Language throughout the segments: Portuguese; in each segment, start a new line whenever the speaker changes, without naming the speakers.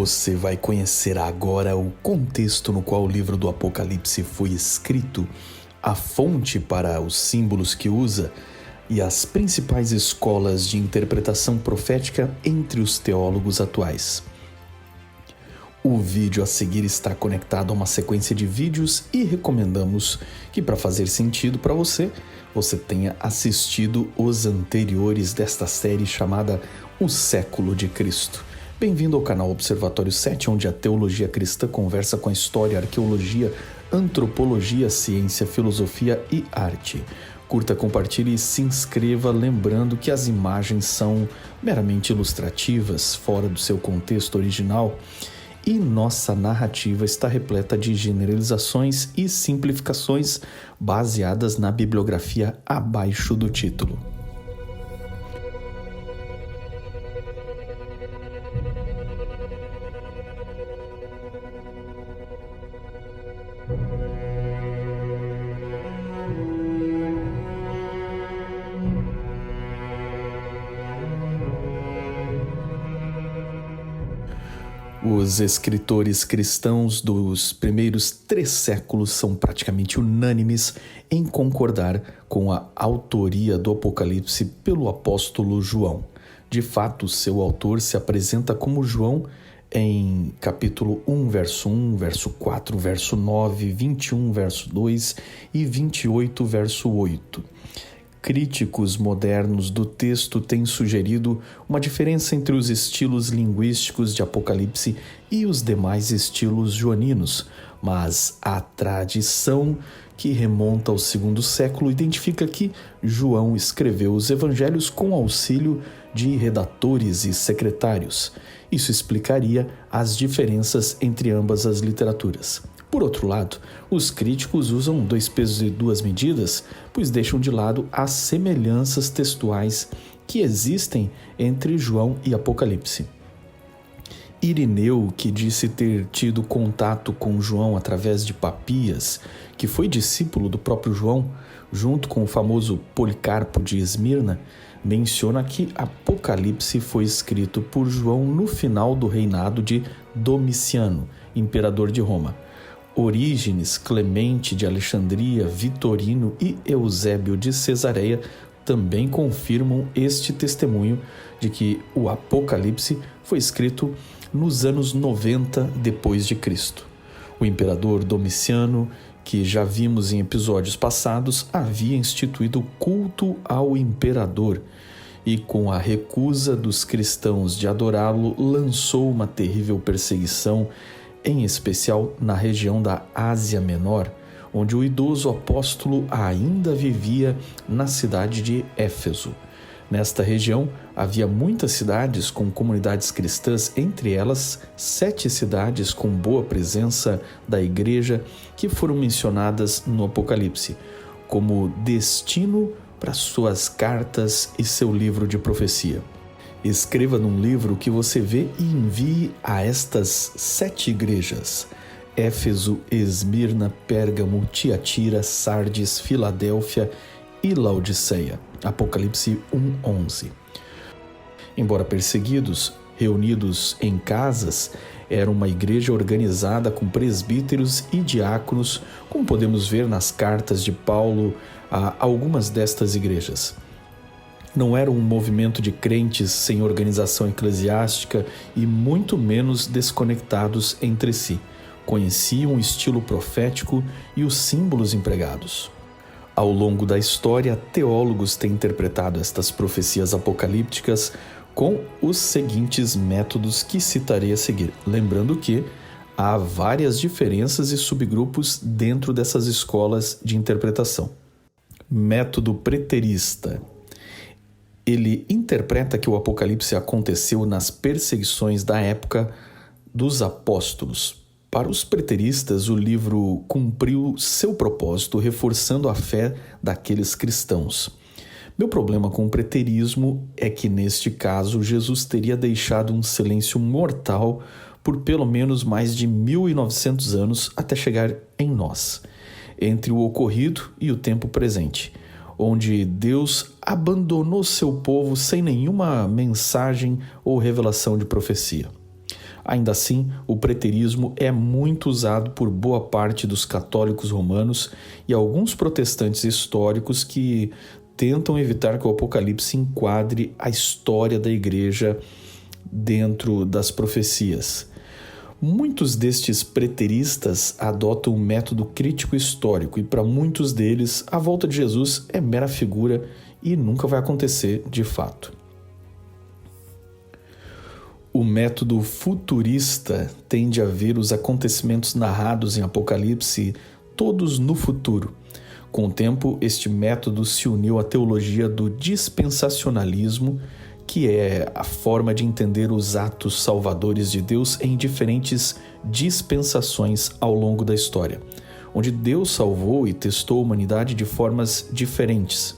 Você vai conhecer agora o contexto no qual o livro do Apocalipse foi escrito, a fonte para os símbolos que usa e as principais escolas de interpretação profética entre os teólogos atuais. O vídeo a seguir está conectado a uma sequência de vídeos e recomendamos que, para fazer sentido para você, você tenha assistido os anteriores desta série chamada O Século de Cristo. Bem-vindo ao canal Observatório 7, onde a teologia cristã conversa com a história, arqueologia, antropologia, ciência, filosofia e arte. Curta, compartilhe e se inscreva, lembrando que as imagens são meramente ilustrativas, fora do seu contexto original, e nossa narrativa está repleta de generalizações e simplificações baseadas na bibliografia abaixo do título. Os escritores cristãos dos primeiros 3 séculos são praticamente unânimes em concordar com a autoria do Apocalipse pelo apóstolo João. De fato, seu autor se apresenta como João em capítulo 1, verso 1, verso 4, verso 9, 21, verso 2 e 28, verso 8. Críticos modernos do texto têm sugerido uma diferença entre os estilos linguísticos de Apocalipse e os demais estilos joaninos, mas a tradição que remonta ao 2º século identifica que João escreveu os evangelhos com auxílio de redatores e secretários. Isso explicaria as diferenças entre ambas as literaturas. Por outro lado, os críticos usam 2 pesos e 2 medidas, pois deixam de lado as semelhanças textuais que existem entre João e Apocalipse. Irineu, que disse ter tido contato com João através de Papias, que foi discípulo do próprio João, junto com o famoso Policarpo de Esmirna, menciona que Apocalipse foi escrito por João no final do reinado de Domiciano, imperador de Roma. Orígenes, Clemente de Alexandria, Vitorino e Eusébio de Cesareia também confirmam este testemunho de que o Apocalipse foi escrito nos anos 90 depois de Cristo. O imperador Domiciano, que já vimos em episódios passados, havia instituído o culto ao imperador e, com a recusa dos cristãos de adorá-lo, lançou uma terrível perseguição, em especial na região da Ásia Menor, onde o idoso apóstolo ainda vivia na cidade de Éfeso. Nesta região havia muitas cidades com comunidades cristãs, entre elas 7 cidades com boa presença da igreja que foram mencionadas no Apocalipse, como destino para suas cartas e seu livro de profecia. Escreva num livro que você vê e envie a estas 7 igrejas: Éfeso, Esmirna, Pérgamo, Tiatira, Sardes, Filadélfia e Laodiceia. Apocalipse 1:11. Embora perseguidos, reunidos em casas, era uma igreja organizada com presbíteros e diáconos, como podemos ver nas cartas de Paulo a algumas destas igrejas. Não era um movimento de crentes sem organização eclesiástica e muito menos desconectados entre si. Conheciam o estilo profético e os símbolos empregados. Ao longo da história, teólogos têm interpretado estas profecias apocalípticas com os seguintes métodos que citarei a seguir. Lembrando que há várias diferenças e subgrupos dentro dessas escolas de interpretação. Método preterista. Ele interpreta que o Apocalipse aconteceu nas perseguições da época dos apóstolos. Para os preteristas, o livro cumpriu seu propósito, reforçando a fé daqueles cristãos. Meu problema com o preterismo é que, neste caso, Jesus teria deixado um silêncio mortal por pelo menos mais de 1.900 anos até chegar em nós, entre o ocorrido e o tempo presente, onde Deus abandonou seu povo sem nenhuma mensagem ou revelação de profecia. Ainda assim, o preterismo é muito usado por boa parte dos católicos romanos e alguns protestantes históricos que tentam evitar que o Apocalipse enquadre a história da igreja dentro das profecias. Muitos destes preteristas adotam um método crítico histórico e para muitos deles a volta de Jesus é mera figura e nunca vai acontecer de fato. O método futurista tende a ver os acontecimentos narrados em Apocalipse todos no futuro. Com o tempo, este método se uniu à teologia do dispensacionalismo, que é a forma de entender os atos salvadores de Deus em diferentes dispensações ao longo da história, onde Deus salvou e testou a humanidade de formas diferentes.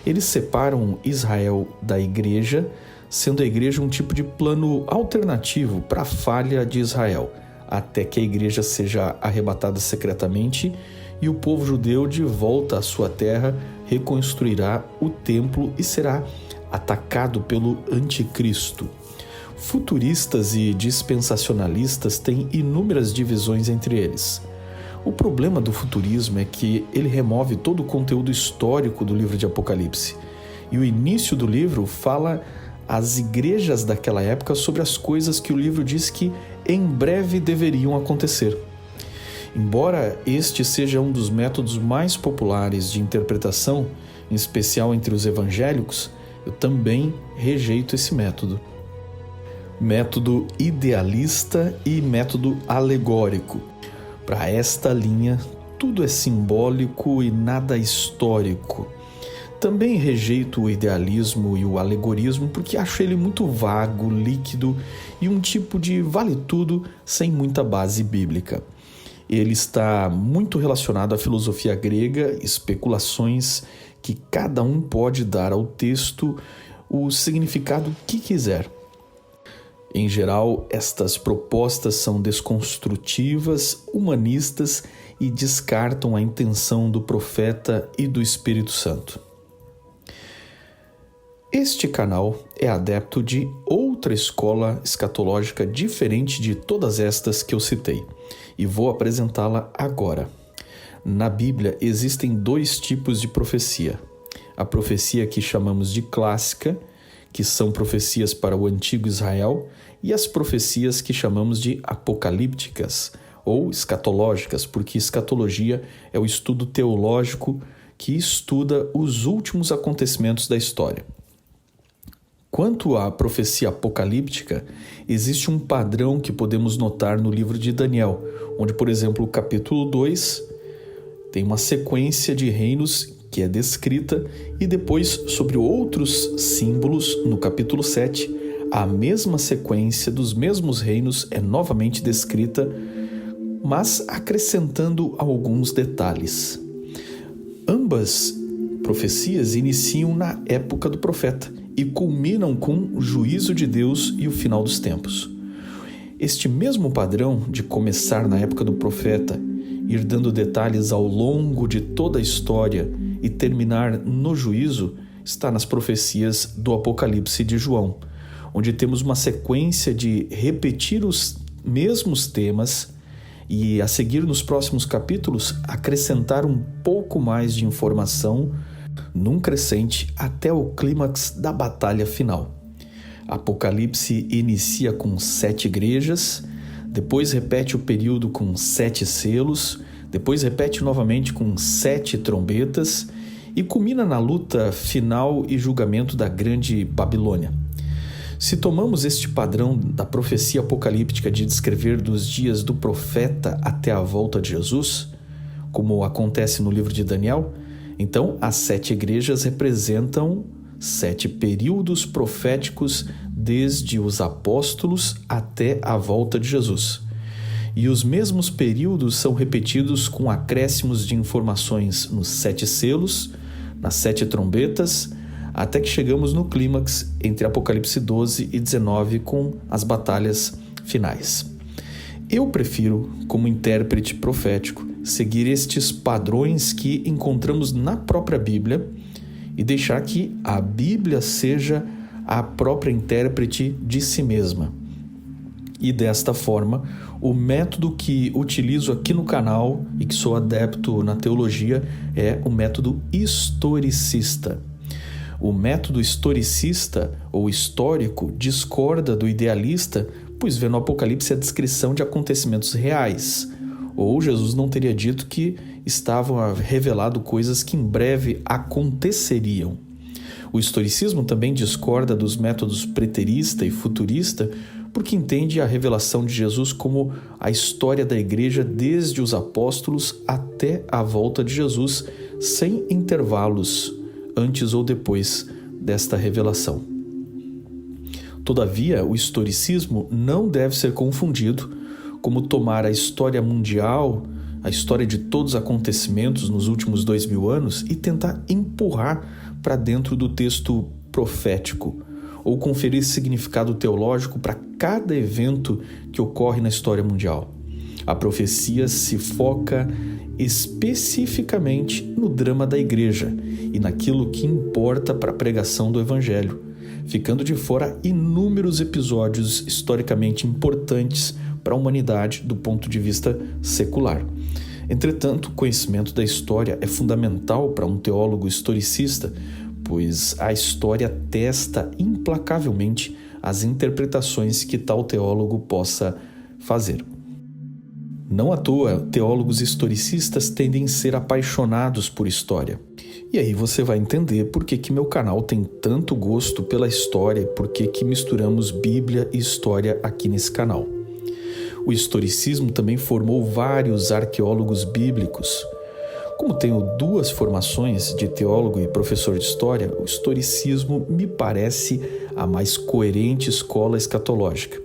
Eles separam Israel da igreja, sendo a igreja um tipo de plano alternativo para a falha de Israel, até que a igreja seja arrebatada secretamente e o povo judeu, de volta à sua terra, reconstruirá o templo e será atacado pelo anticristo. Futuristas e dispensacionalistas têm inúmeras divisões entre eles. O problema do futurismo é que ele remove todo o conteúdo histórico do livro de Apocalipse. E o início do livro fala às igrejas daquela época sobre as coisas que o livro diz que em breve deveriam acontecer. Embora este seja um dos métodos mais populares de interpretação, em especial entre os evangélicos, eu também rejeito esse método. Método idealista e método alegórico. Para esta linha, tudo é simbólico e nada histórico. Também rejeito o idealismo e o alegorismo porque acho ele muito vago, líquido e um tipo de vale-tudo sem muita base bíblica. Ele está muito relacionado à filosofia grega, especulações que cada um pode dar ao texto o significado que quiser. Em geral, estas propostas são desconstrutivas, humanistas e descartam a intenção do profeta e do Espírito Santo. Este canal é adepto de outra escola escatológica diferente de todas estas que eu citei, e vou apresentá-la agora. Na Bíblia existem dois tipos de profecia. A profecia que chamamos de clássica, que são profecias para o antigo Israel, e as profecias que chamamos de apocalípticas ou escatológicas, porque escatologia é o estudo teológico que estuda os últimos acontecimentos da história. Quanto à profecia apocalíptica, existe um padrão que podemos notar no livro de Daniel, onde, por exemplo, o capítulo 2 tem uma sequência de reinos que é descrita e depois, sobre outros símbolos, no capítulo 7, a mesma sequência dos mesmos reinos é novamente descrita, mas acrescentando alguns detalhes. Ambas profecias iniciam na época do profeta e culminam com o juízo de Deus e o final dos tempos. Este mesmo padrão de começar na época do profeta, ir dando detalhes ao longo de toda a história e terminar no juízo, está nas profecias do Apocalipse de João, onde temos uma sequência de repetir os mesmos temas e, a seguir nos próximos capítulos, acrescentar um pouco mais de informação num crescente até o clímax da batalha final. Apocalipse inicia com 7 igrejas, depois repete o período com 7 selos, depois repete novamente com 7 trombetas e culmina na luta final e julgamento da grande Babilônia. Se tomamos este padrão da profecia apocalíptica de descrever dos dias do profeta até a volta de Jesus, como acontece no livro de Daniel, então as 7 igrejas representam 7 períodos proféticos desde os apóstolos até a volta de Jesus. E os mesmos períodos são repetidos com acréscimos de informações nos 7 selos, nas 7 trombetas, até que chegamos no clímax entre Apocalipse 12 e 19 com as batalhas finais. Eu prefiro, como intérprete profético, seguir estes padrões que encontramos na própria Bíblia e deixar que a Bíblia seja a própria intérprete de si mesma. E desta forma, o método que utilizo aqui no canal e que sou adepto na teologia é o método historicista. O método historicista ou histórico discorda do idealista, pois vê no Apocalipse a descrição de acontecimentos reais. Ou Jesus não teria dito que estavam revelado coisas que em breve aconteceriam. O historicismo também discorda dos métodos preterista e futurista, porque entende a revelação de Jesus como a história da igreja desde os apóstolos até a volta de Jesus, sem intervalos antes ou depois desta revelação. Todavia, o historicismo não deve ser confundido como tomar a história mundial, a história de todos os acontecimentos nos últimos 2000 anos e tentar empurrar para dentro do texto profético, ou conferir significado teológico para cada evento que ocorre na história mundial. A profecia se foca especificamente no drama da igreja e naquilo que importa para a pregação do evangelho, ficando de fora inúmeros episódios historicamente importantes para a humanidade do ponto de vista secular. Entretanto, o conhecimento da história é fundamental para um teólogo historicista, pois a história testa implacavelmente as interpretações que tal teólogo possa fazer. Não à toa, teólogos historicistas tendem a ser apaixonados por história. E aí você vai entender por que meu canal tem tanto gosto pela história, por que misturamos Bíblia e história aqui nesse canal. O historicismo também formou vários arqueólogos bíblicos. Como tenho duas formações de teólogo e professor de história, o historicismo me parece a mais coerente escola escatológica.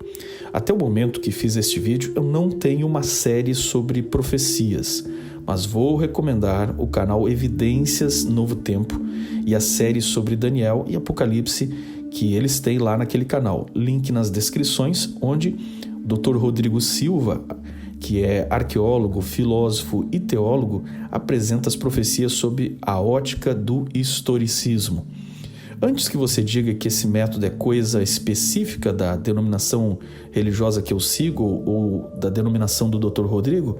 Até o momento que fiz este vídeo, eu não tenho uma série sobre profecias, mas vou recomendar o canal Evidências Novo Tempo e a série sobre Daniel e Apocalipse que eles têm lá naquele canal. Link nas descrições, onde Dr. Rodrigo Silva, que é arqueólogo, filósofo e teólogo, apresenta as profecias sob a ótica do historicismo. Antes que você diga que esse método é coisa específica da denominação religiosa que eu sigo ou da denominação do Dr. Rodrigo,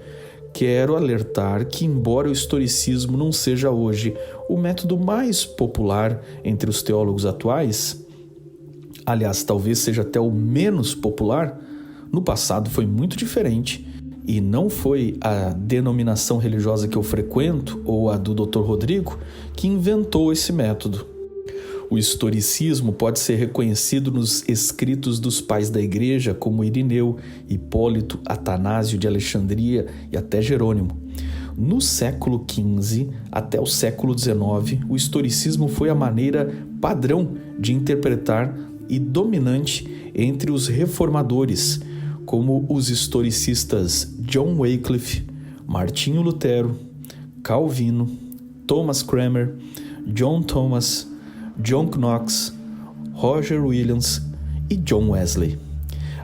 quero alertar que, embora o historicismo não seja hoje o método mais popular entre os teólogos atuais, aliás, talvez seja até o menos popular, no passado foi muito diferente e não foi a denominação religiosa que eu frequento ou a do Dr. Rodrigo que inventou esse método. O historicismo pode ser reconhecido nos escritos dos pais da igreja como Irineu, Hipólito, Atanásio de Alexandria e até Jerônimo. No século XV até o século XIX, o historicismo foi a maneira padrão de interpretar e dominante entre os reformadores, como os historicistas John Wycliffe, Martinho Lutero, Calvino, Thomas Cranmer, John Thomas, John Knox, Roger Williams e John Wesley.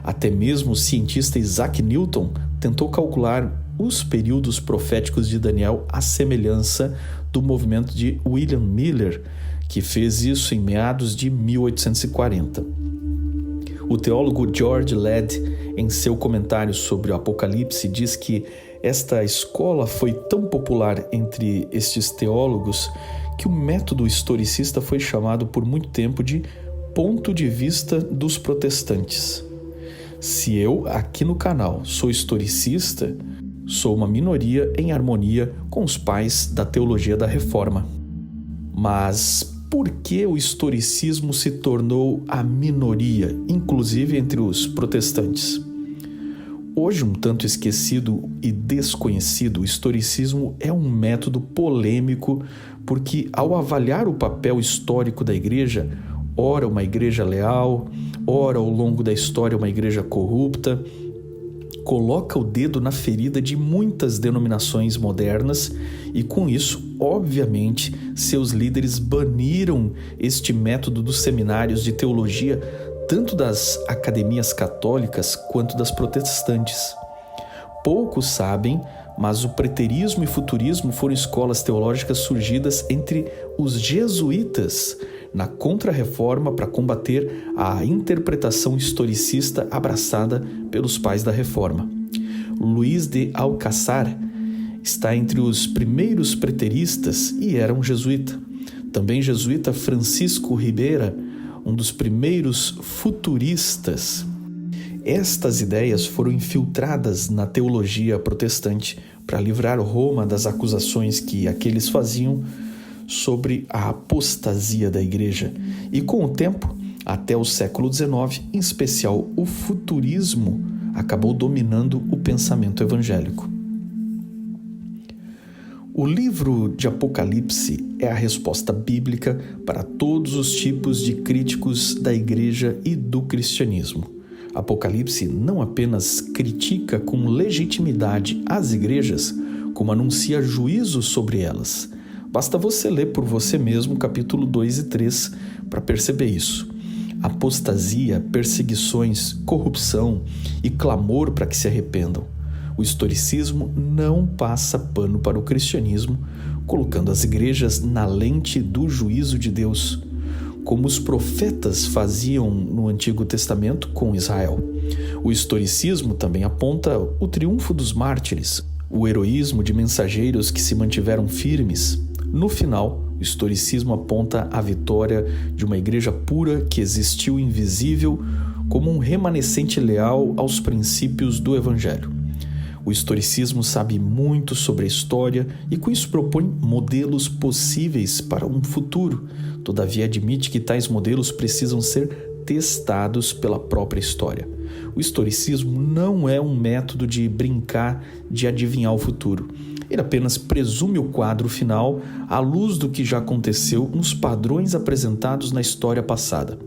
Até mesmo o cientista Isaac Newton tentou calcular os períodos proféticos de Daniel à semelhança do movimento de William Miller, que fez isso em meados de 1840. O teólogo George Led, em seu comentário sobre o Apocalipse, diz que esta escola foi tão popular entre estes teólogos que o método historicista foi chamado por muito tempo de ponto de vista dos protestantes. Se eu, aqui no canal, sou historicista, sou uma minoria em harmonia com os pais da teologia da Reforma. Mas por que o historicismo se tornou a minoria, inclusive entre os protestantes? Hoje, um tanto esquecido e desconhecido, o historicismo é um método polêmico porque, ao avaliar o papel histórico da igreja, ora uma igreja leal, ora ao longo da história uma igreja corrupta, coloca o dedo na ferida de muitas denominações modernas e, com isso, obviamente, seus líderes baniram este método dos seminários de teologia, tanto das academias católicas quanto das protestantes. Poucos sabem, mas o preterismo e futurismo foram escolas teológicas surgidas entre os jesuítas, na Contra-Reforma para combater a interpretação historicista abraçada pelos pais da Reforma. Luís de Alcázar está entre os primeiros preteristas e era um jesuíta. Também jesuíta Francisco Ribeira, um dos primeiros futuristas. Estas ideias foram infiltradas na teologia protestante para livrar Roma das acusações que aqueles faziam sobre a apostasia da igreja. E com o tempo, até o século XIX, em especial o futurismo, acabou dominando o pensamento evangélico. O livro de Apocalipse é a resposta bíblica para todos os tipos de críticos da igreja e do cristianismo. Apocalipse não apenas critica com legitimidade as igrejas, como anuncia juízo sobre elas. Basta você ler por você mesmo capítulo 2 e 3 para perceber isso. Apostasia, perseguições, corrupção e clamor para que se arrependam. O historicismo não passa pano para o cristianismo, colocando as igrejas na lente do juízo de Deus, como os profetas faziam no Antigo Testamento com Israel. O historicismo também aponta o triunfo dos mártires, o heroísmo de mensageiros que se mantiveram firmes. No final, o historicismo aponta a vitória de uma igreja pura que existiu invisível como um remanescente leal aos princípios do Evangelho. O historicismo sabe muito sobre a história e com isso propõe modelos possíveis para um futuro. Todavia admite que tais modelos precisam ser testados pela própria história. O historicismo não é um método de brincar de adivinhar o futuro. Ele apenas presume o quadro final à luz do que já aconteceu nos padrões apresentados na história passada,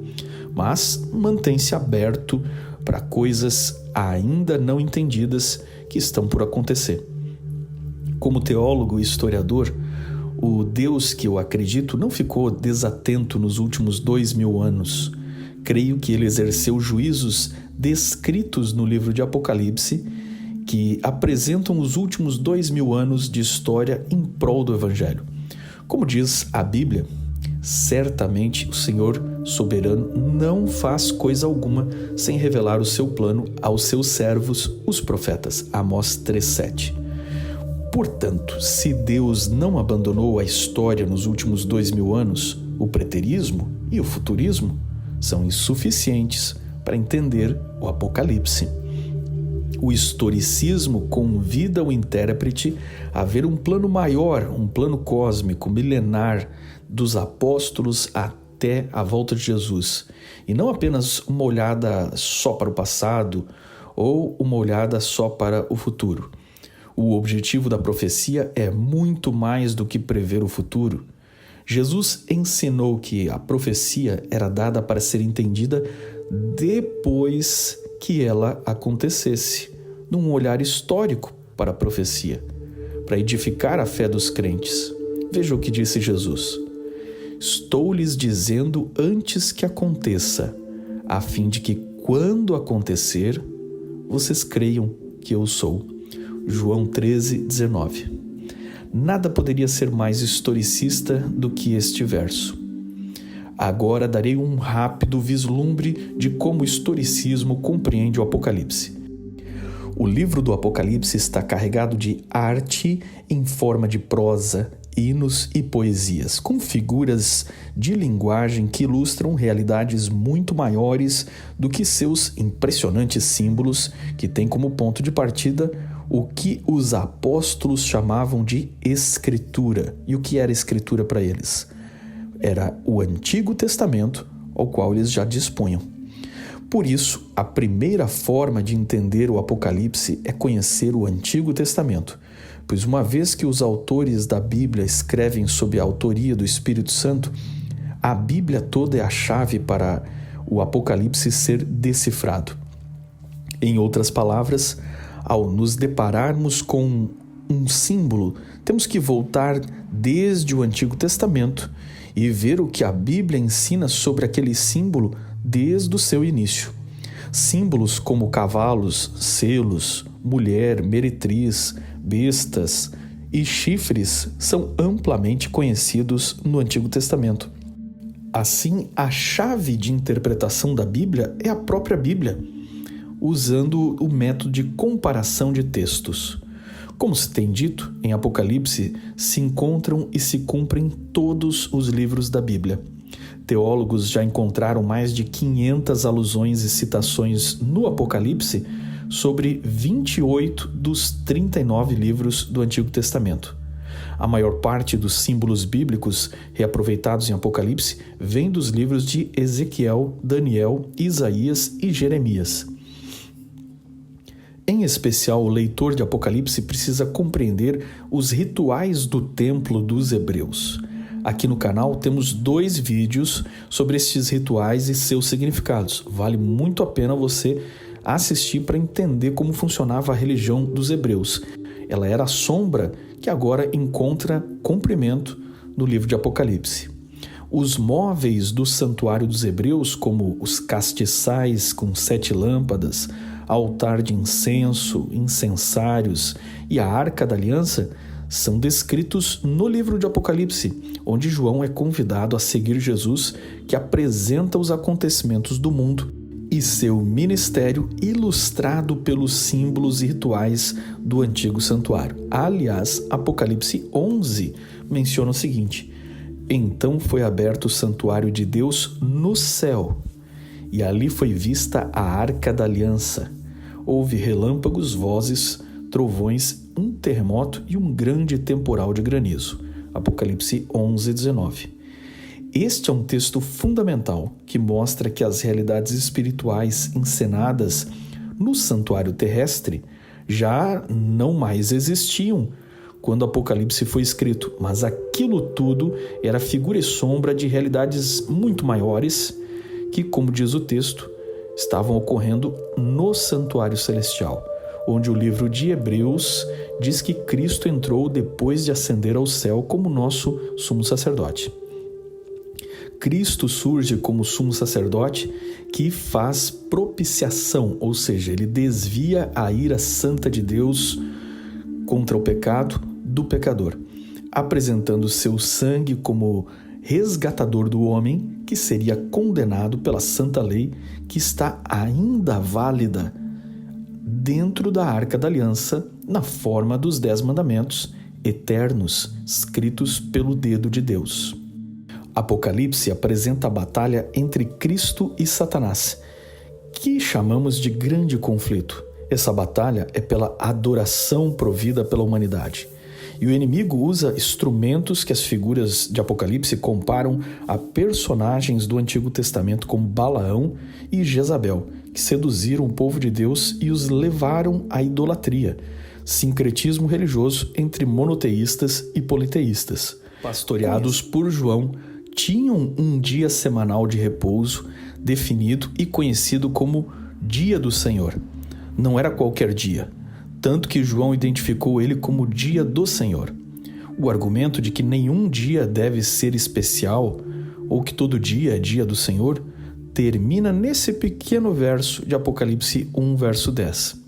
mas mantém-se aberto para coisas ainda não entendidas que estão por acontecer. Como teólogo e historiador, o Deus que eu acredito não ficou desatento nos últimos 2000 anos. Creio que ele exerceu juízos descritos no livro de Apocalipse que apresentam os últimos 2000 anos de história em prol do Evangelho. Como diz a Bíblia, certamente o Senhor soberano não faz coisa alguma sem revelar o seu plano aos seus servos, os profetas. Amós 3:7. Portanto, se Deus não abandonou a história nos últimos 2000 anos, o preterismo e o futurismo são insuficientes para entender o Apocalipse. O historicismo convida o intérprete a ver um plano maior, um plano cósmico, milenar, dos apóstolos até a volta de Jesus, e não apenas uma olhada só para o passado ou uma olhada só para o futuro. O objetivo da profecia é muito mais do que prever o futuro. Jesus ensinou que a profecia era dada para ser entendida depois que ela acontecesse, num olhar histórico para a profecia, para edificar a fé dos crentes. Veja o que disse Jesus: estou lhes dizendo antes que aconteça, a fim de que, quando acontecer, vocês creiam que eu sou. João 13:19. Nada poderia ser mais historicista do que este verso. Agora darei um rápido vislumbre de como o historicismo compreende o Apocalipse. O livro do Apocalipse está carregado de arte em forma de prosa, hinos e poesias, com figuras de linguagem que ilustram realidades muito maiores do que seus impressionantes símbolos, que têm como ponto de partida o que os apóstolos chamavam de Escritura. E o que era Escritura para eles? Era o Antigo Testamento, ao qual eles já dispunham. Por isso, a primeira forma de entender o Apocalipse é conhecer o Antigo Testamento, pois uma vez que os autores da Bíblia escrevem sob a autoria do Espírito Santo, a Bíblia toda é a chave para o Apocalipse ser decifrado. Em outras palavras, ao nos depararmos com um símbolo, temos que voltar desde o Antigo Testamento e ver o que a Bíblia ensina sobre aquele símbolo desde o seu início. Símbolos como cavalos, selos, mulher, meretriz, bestas e chifres são amplamente conhecidos no Antigo Testamento. Assim, a chave de interpretação da Bíblia é a própria Bíblia, usando o método de comparação de textos. Como se tem dito, em Apocalipse se encontram e se cumprem todos os livros da Bíblia. Teólogos já encontraram mais de 500 alusões e citações no Apocalipse sobre 28 dos 39 livros do Antigo Testamento. A maior parte dos símbolos bíblicos reaproveitados em Apocalipse vem dos livros de Ezequiel, Daniel, Isaías e Jeremias. Em especial, o leitor de Apocalipse precisa compreender os rituais do templo dos hebreus. Aqui no canal temos 2 vídeos sobre estes rituais e seus significados. Vale muito a pena você assistir para entender como funcionava a religião dos hebreus. Ela era a sombra que agora encontra cumprimento no livro de Apocalipse. Os móveis do santuário dos hebreus, como os castiçais com 7 lâmpadas, altar de incenso, incensários e a Arca da Aliança, são descritos no livro de Apocalipse, onde João é convidado a seguir Jesus, que apresenta os acontecimentos do mundo e seu ministério ilustrado pelos símbolos e rituais do antigo santuário. Aliás, Apocalipse 11 menciona o seguinte: então foi aberto o santuário de Deus no céu, e ali foi vista a Arca da Aliança. Houve relâmpagos, vozes, trovões, um terremoto e um grande temporal de granizo. Apocalipse 11, 19. Este é um texto fundamental que mostra que as realidades espirituais encenadas no santuário terrestre já não mais existiam quando Apocalipse foi escrito, mas aquilo tudo era figura e sombra de realidades muito maiores que, como diz o texto, estavam ocorrendo no santuário celestial, onde o livro de Hebreus diz que Cristo entrou depois de ascender ao céu como nosso sumo sacerdote. Cristo surge como sumo sacerdote que faz propiciação, ou seja, ele desvia a ira santa de Deus contra o pecado do pecador, apresentando seu sangue como resgatador do homem que seria condenado pela santa lei que está ainda válida dentro da Arca da Aliança na forma dos 10 mandamentos eternos escritos pelo dedo de Deus. Apocalipse apresenta a batalha entre Cristo e Satanás, que chamamos de grande conflito. Essa batalha é pela adoração provida pela humanidade. E o inimigo usa instrumentos que as figuras de Apocalipse comparam a personagens do Antigo Testamento como Balaão e Jezabel, que seduziram o povo de Deus e os levaram à idolatria, sincretismo religioso entre monoteístas e politeístas. Pastoreados por João, tinham um dia semanal de repouso definido e conhecido como Dia do Senhor. Não era qualquer dia, tanto que João identificou ele como Dia do Senhor. O argumento de que nenhum dia deve ser especial ou que todo dia é Dia do Senhor termina nesse pequeno verso de Apocalipse 1, verso 10.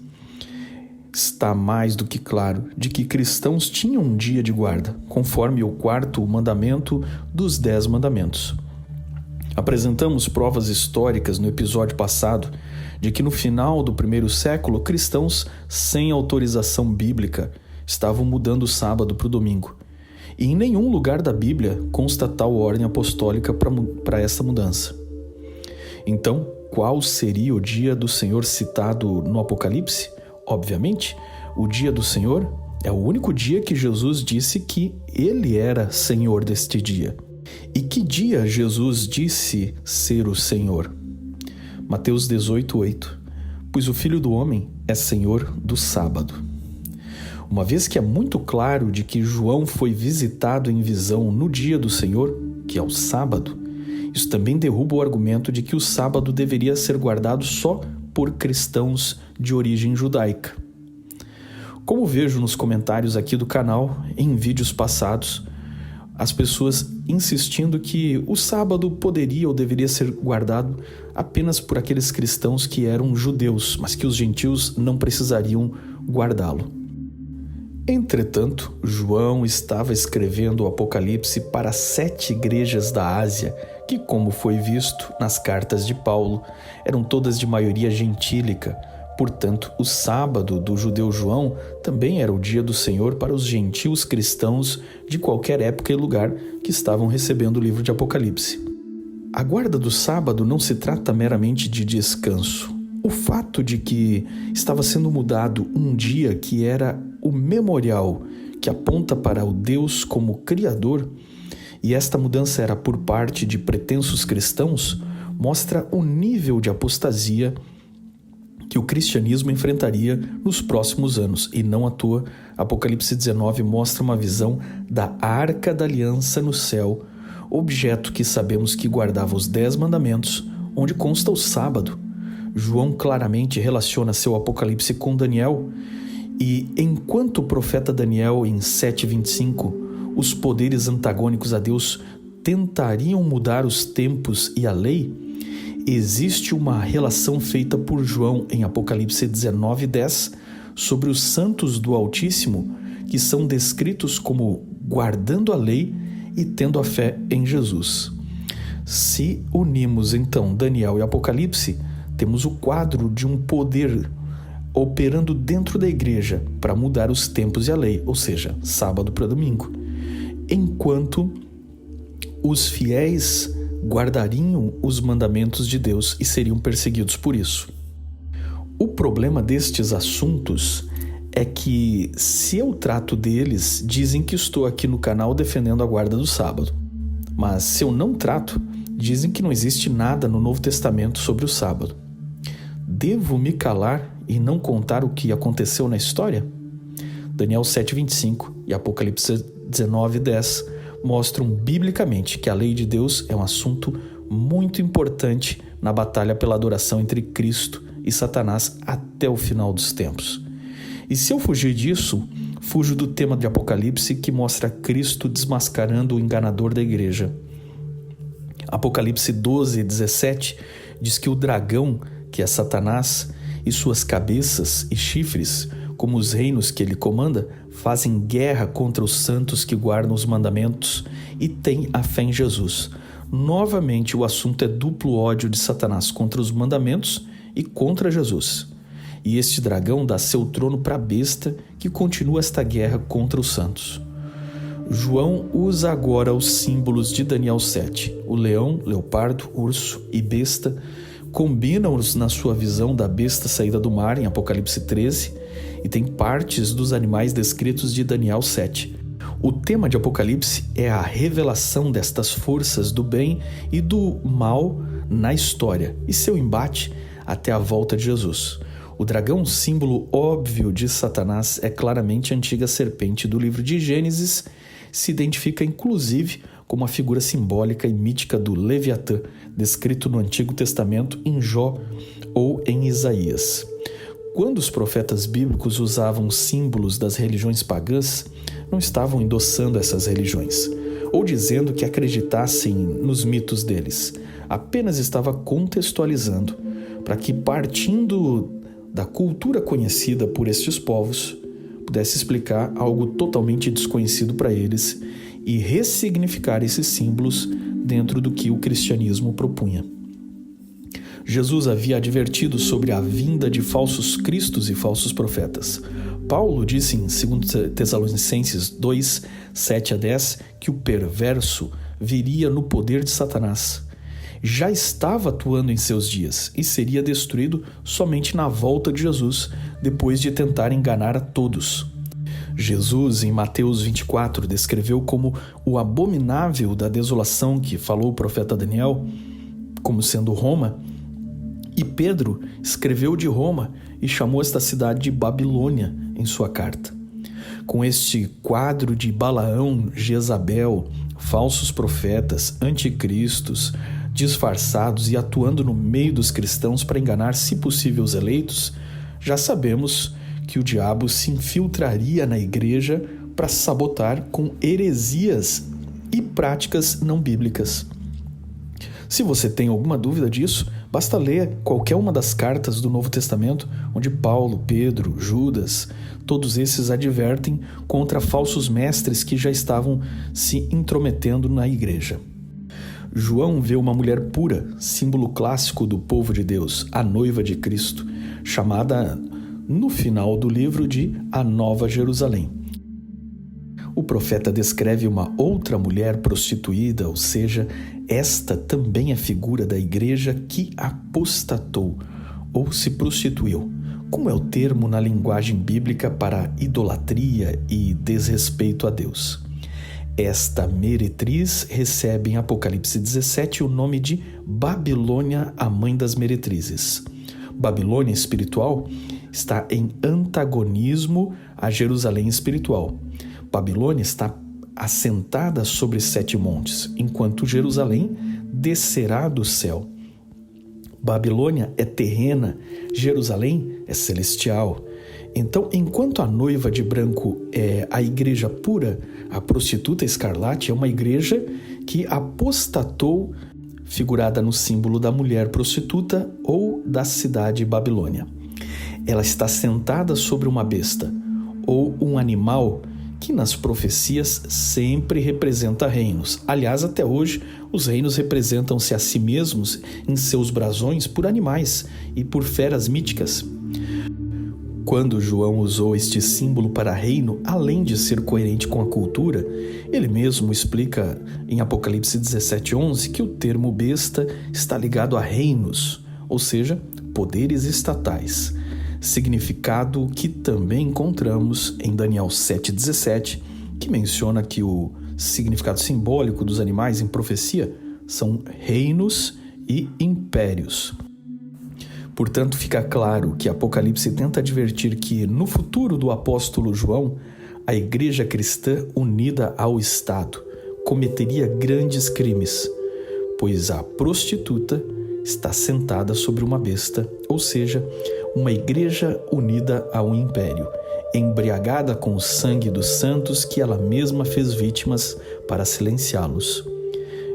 Está mais do que claro de que cristãos tinham um dia de guarda, conforme o 4º mandamento dos 10 mandamentos. Apresentamos provas históricas no episódio passado de que no final do 1º século, cristãos sem autorização bíblica estavam mudando o sábado para o domingo. E em nenhum lugar da Bíblia consta tal ordem apostólica para essa mudança. Então, qual seria o dia do Senhor citado no Apocalipse? Obviamente, o dia do Senhor é o único dia que Jesus disse que Ele era Senhor deste dia. E que dia Jesus disse ser o Senhor? Mateus 18, 8. Pois o Filho do Homem é Senhor do sábado. Uma vez que é muito claro de que João foi visitado em visão no dia do Senhor, que é o sábado, isso também derruba o argumento de que o sábado deveria ser guardado só por cristãos de origem judaica. Como vejo nos comentários aqui do canal, em vídeos passados, as pessoas insistindo que o sábado poderia ou deveria ser guardado apenas por aqueles cristãos que eram judeus, mas que os gentios não precisariam guardá-lo. Entretanto, João estava escrevendo o Apocalipse para 7 igrejas da Ásia que, como foi visto nas cartas de Paulo, eram todas de maioria gentílica. Portanto, o sábado do judeu João também era o dia do Senhor para os gentios cristãos de qualquer época e lugar que estavam recebendo o livro de Apocalipse. A guarda do sábado não se trata meramente de descanso. O fato de que estava sendo mudado um dia que era o memorial que aponta para o Deus como Criador, e esta mudança era por parte de pretensos cristãos, mostra o nível de apostasia que o cristianismo enfrentaria nos próximos anos. E não à toa, Apocalipse 19 mostra uma visão da Arca da Aliança no céu, objeto que sabemos que guardava os 10 mandamentos, onde consta o sábado. João claramente relaciona seu Apocalipse com Daniel, e enquanto o profeta Daniel, em 7:25, os poderes antagônicos a Deus tentariam mudar os tempos e a lei, existe uma relação feita por João em Apocalipse 19:10 sobre os santos do Altíssimo, que são descritos como guardando a lei e tendo a fé em Jesus. Se unimos então Daniel e Apocalipse, temos o quadro de um poder operando dentro da igreja para mudar os tempos e a lei, ou seja, sábado para domingo, enquanto os fiéis guardariam os mandamentos de Deus e seriam perseguidos por isso. O problema destes assuntos é que, se eu trato deles, dizem que estou aqui no canal defendendo a guarda do sábado. Mas se eu não trato, dizem que não existe nada no Novo Testamento sobre o sábado. Devo me calar e não contar o que aconteceu na história? Daniel 7:25 e Apocalipse 19:10 mostram biblicamente que a lei de Deus é um assunto muito importante na batalha pela adoração entre Cristo e Satanás até o final dos tempos. E se eu fugir disso, fujo do tema de Apocalipse, que mostra Cristo desmascarando o enganador da igreja. Apocalipse 12:17 diz que o dragão, que é Satanás, e suas cabeças e chifres, como os reinos que ele comanda, fazem guerra contra os santos que guardam os mandamentos e têm a fé em Jesus. Novamente, o assunto é duplo ódio de Satanás contra os mandamentos e contra Jesus. E este dragão dá seu trono para a besta, que continua esta guerra contra os santos. João usa agora os símbolos de Daniel 7. O leão, leopardo, urso e besta combinam-os na sua visão da besta saída do mar em Apocalipse 13 e tem partes dos animais descritos de Daniel 7. O tema de Apocalipse é a revelação destas forças do bem e do mal na história e seu embate até a volta de Jesus. O dragão, símbolo óbvio de Satanás, é claramente a antiga serpente do livro de Gênesis, se identifica inclusive como a figura simbólica e mítica do Leviatã, descrito no Antigo Testamento em Jó ou em Isaías. Quando os profetas bíblicos usavam símbolos das religiões pagãs, não estavam endossando essas religiões, ou dizendo que acreditassem nos mitos deles. Apenas estava contextualizando, para que, partindo da cultura conhecida por estes povos, pudesse explicar algo totalmente desconhecido para eles e ressignificar esses símbolos dentro do que o cristianismo propunha. Jesus havia advertido sobre a vinda de falsos cristos e falsos profetas. Paulo disse em 2 Tessalonicenses 2, 7-10, que o perverso viria no poder de Satanás. Já estava atuando em seus dias e seria destruído somente na volta de Jesus, depois de tentar enganar a todos. Jesus, em Mateus 24, descreveu como o abominável da desolação que falou o profeta Daniel, como sendo Roma, e Pedro escreveu de Roma e chamou esta cidade de Babilônia em sua carta. Com este quadro de Balaão, Jezabel, falsos profetas, anticristos, disfarçados e atuando no meio dos cristãos para enganar, se possível, os eleitos, já sabemos que o diabo se infiltraria na igreja para sabotar com heresias e práticas não bíblicas. Se você tem alguma dúvida disso, basta ler qualquer uma das cartas do Novo Testamento, onde Paulo, Pedro, Judas, todos esses advertem contra falsos mestres que já estavam se intrometendo na igreja. João vê uma mulher pura, símbolo clássico do povo de Deus, a noiva de Cristo, chamada no final do livro de A Nova Jerusalém. O profeta descreve uma outra mulher prostituída, ou seja, esta também é figura da igreja que apostatou ou se prostituiu, como é o termo na linguagem bíblica para idolatria e desrespeito a Deus. Esta meretriz recebe em Apocalipse 17 o nome de Babilônia, a mãe das meretrizes. Babilônia espiritual está em antagonismo a Jerusalém espiritual. Babilônia está assentada sobre 7 montes, enquanto Jerusalém descerá do céu. Babilônia é terrena, Jerusalém é celestial. Então, enquanto a noiva de branco é a igreja pura, a prostituta escarlate é uma igreja que apostatou, figurada no símbolo da mulher prostituta ou da cidade Babilônia. Ela está sentada sobre uma besta ou um animal que nas profecias sempre representa reinos. Aliás, até hoje, os reinos representam-se a si mesmos em seus brasões por animais e por feras míticas. Quando João usou este símbolo para reino, além de ser coerente com a cultura, ele mesmo explica em Apocalipse 17:11 que o termo besta está ligado a reinos, ou seja, poderes estatais, significado que também encontramos em Daniel 7:17, que menciona que o significado simbólico dos animais em profecia são reinos e impérios. Portanto, fica claro que Apocalipse tenta advertir que, no futuro do apóstolo João, a igreja cristã unida ao Estado cometeria grandes crimes, pois a prostituta está sentada sobre uma besta, ou seja, uma igreja unida a um império, embriagada com o sangue dos santos que ela mesma fez vítimas para silenciá-los.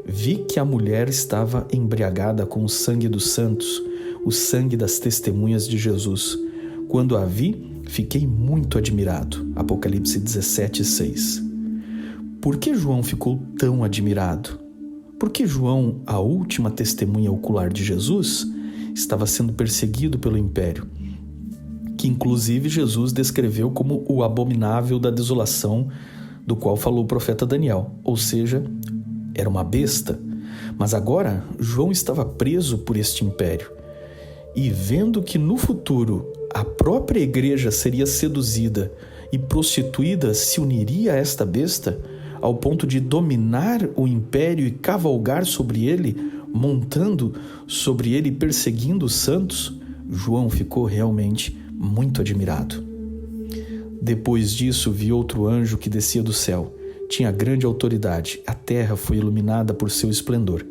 Vi que a mulher estava embriagada com o sangue dos santos, o sangue das testemunhas de Jesus. Quando a vi, fiquei muito admirado. Apocalipse 17:6. Por que João ficou tão admirado? Porque João, a última testemunha ocular de Jesus, estava sendo perseguido pelo império, que inclusive Jesus descreveu como o abominável da desolação, do qual falou o profeta Daniel, ou seja, era uma besta. Mas agora João estava preso por este império. E vendo que no futuro a própria igreja seria seduzida e prostituída se uniria a esta besta, ao ponto de dominar o império e cavalgar sobre ele, montando sobre ele e perseguindo os santos, João ficou realmente muito admirado. Depois disso, vi outro anjo que descia do céu. Tinha grande autoridade, a terra foi iluminada por seu esplendor.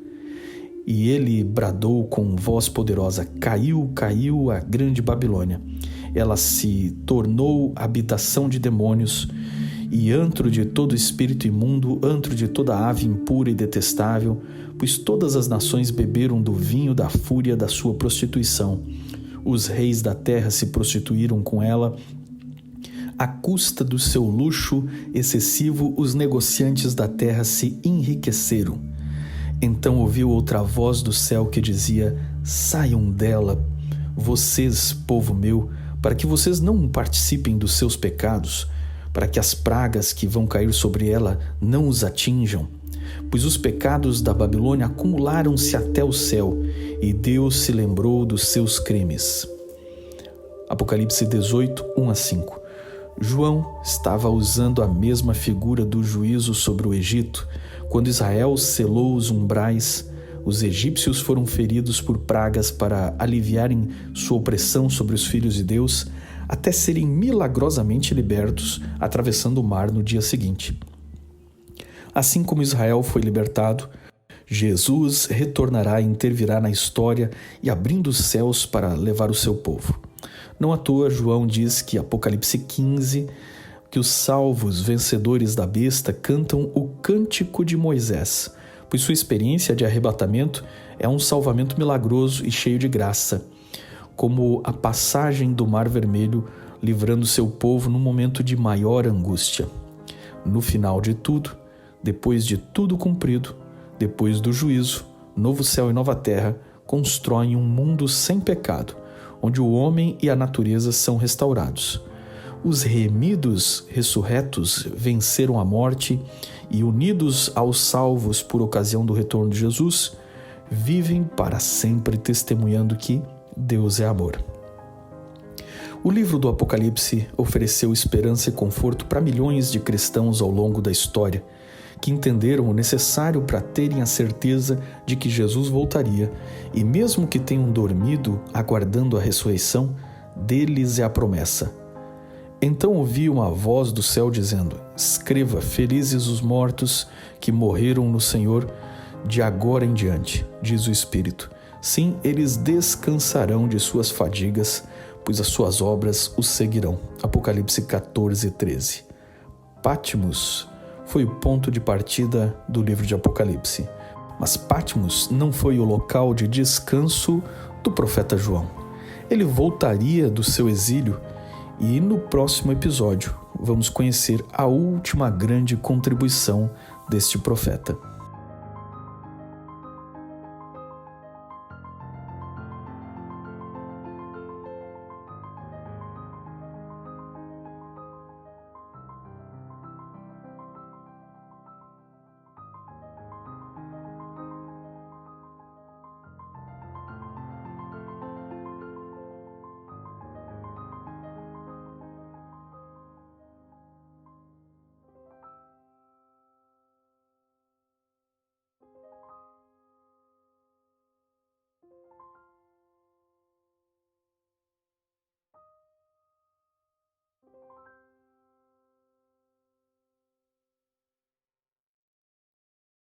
E ele bradou com voz poderosa: caiu, caiu a grande Babilônia. Ela se tornou habitação de demônios e antro de todo espírito imundo, antro de toda ave impura e detestável, pois todas as nações beberam do vinho da fúria da sua prostituição. Os reis da terra se prostituíram com ela. À custa do seu luxo excessivo, os negociantes da terra se enriqueceram. Então ouviu outra voz do céu que dizia: saiam dela, vocês, povo meu, para que vocês não participem dos seus pecados, para que as pragas que vão cair sobre ela não os atinjam. Pois os pecados da Babilônia acumularam-se até o céu, e Deus se lembrou dos seus crimes. Apocalipse 18, 1-5. João estava usando a mesma figura do juízo sobre o Egito. Quando Israel selou os umbrais, os egípcios foram feridos por pragas para aliviarem sua opressão sobre os filhos de Deus, até serem milagrosamente libertos, atravessando o mar no dia seguinte. Assim como Israel foi libertado, Jesus retornará e intervirá na história e abrindo os céus para levar o seu povo. Não à toa, João diz que Apocalipse 15, que os salvos vencedores da besta cantam o cântico de Moisés, pois sua experiência de arrebatamento é um salvamento milagroso e cheio de graça, como a passagem do Mar Vermelho, livrando seu povo num momento de maior angústia. No final de tudo, depois de tudo cumprido, Depois do juízo, novo céu e nova terra constroem um mundo sem pecado, onde o homem e a natureza são restaurados. Os remidos ressurretos venceram a morte e, unidos aos salvos por ocasião do retorno de Jesus, vivem para sempre testemunhando que Deus é amor. O livro do Apocalipse ofereceu esperança e conforto para milhões de cristãos ao longo da história, que entenderam o necessário para terem a certeza de que Jesus voltaria e, mesmo que tenham dormido aguardando a ressurreição, deles é a promessa. Então ouvi uma voz do céu dizendo: escreva, felizes os mortos que morreram no Senhor de agora em diante, diz o Espírito. Sim, eles descansarão de suas fadigas, pois as suas obras os seguirão. Apocalipse 14:13. Patmos foi o ponto de partida do livro de Apocalipse. Mas Patmos não foi o local de descanso do profeta João. Ele voltaria do seu exílio e no próximo episódio vamos conhecer a última grande contribuição deste profeta.